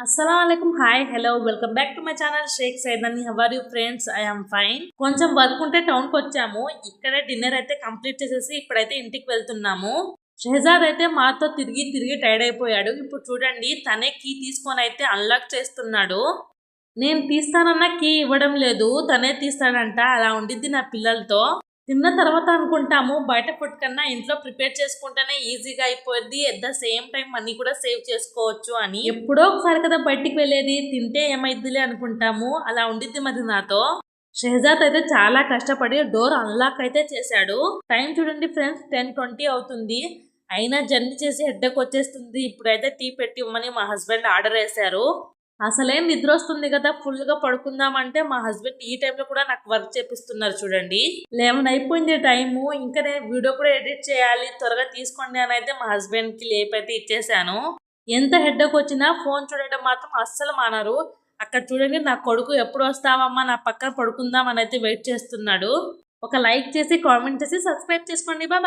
అస్సలాముఅలైకుం hi hello welcome back to my channel Shaik Saidani. How are you friends? I am fine. కొంచెం work ఉంటే town కి వచ్చాము. ఇక్కడే dinner అయితే కంప్లీట్ చేసేసి ఇప్పుడైతే ఇంటికి వెళ్తున్నాము. షెహజాద్ అయితే మాతో తిరిగి తిరిగి టైర్డ్ అయిపోయాడు. ఇప్పుడు చూడండి తనే కీ తీసుకొని అయితే అన్లాక్ చేస్తున్నాడు. నేను తీస్తానన్న కీ ఇవ్వడం లేదు, తనే తీస్తాడంట. అలా ఉండిద్ది నా పిల్లలతో. తిన్న తర్వాత అనుకుంటాము బయట ఫుడ్ కన్నా ఇంట్లో ప్రిపేర్ చేసుకుంటేనే ఈజీగా అయిపోద్ది, at the same time money కూడా సేవ్ చేసుకోవచ్చు అని. ఎప్పుడో ఒకసారి కదా బయటికి వెళ్ళేది, తింటే ఏమైద్దిలే అనుకుంటాము. అలా ఉండిద్ది మరి నాతో. షెహజాద్ అయితే చాలా కష్టపడి డోర్ అన్లాక్ అయితే చేశాడు. టైం చూడండి ఫ్రెండ్స్, 10:20 అవుతుంది. అయినా జర్నీ చేసి హెడ్డేక్ వచ్చేస్తుంది. ఇప్పుడైతే టీ పెట్టి ఇవ్వమని మా హస్బెండ్ ఆర్డర్ వేశారు. అసలేం నిద్ర వస్తుంది కదా, ఫుల్ గా పడుకుందామంటే మా హస్బెండ్ ఈ టైంలో కూడా నాకు వర్క్ చేపిస్తున్నారు చూడండి. 11 అయిపోయింది టైము. ఇంకా నేను వీడియో కూడా ఎడిట్ చేయాలి, త్వరగా తీసుకోండి అని అయితే మా హస్బెండ్ కి లేపైతే ఇచ్చేసాను. ఎంత హెడ్డేక్ వచ్చినా ఫోన్ చూడటం మాత్రం అస్సలు మానరు. అక్కడ చూడండి నా కొడుకు ఎప్పుడు వస్తావమ్మా నా పక్కన పడుకుందాం అని అయితే వెయిట్ చేస్తున్నాడు. ఒక లైక్ చేసి కామెంట్ చేసి సబ్స్క్రైబ్ చేసుకోండి. బాయ్.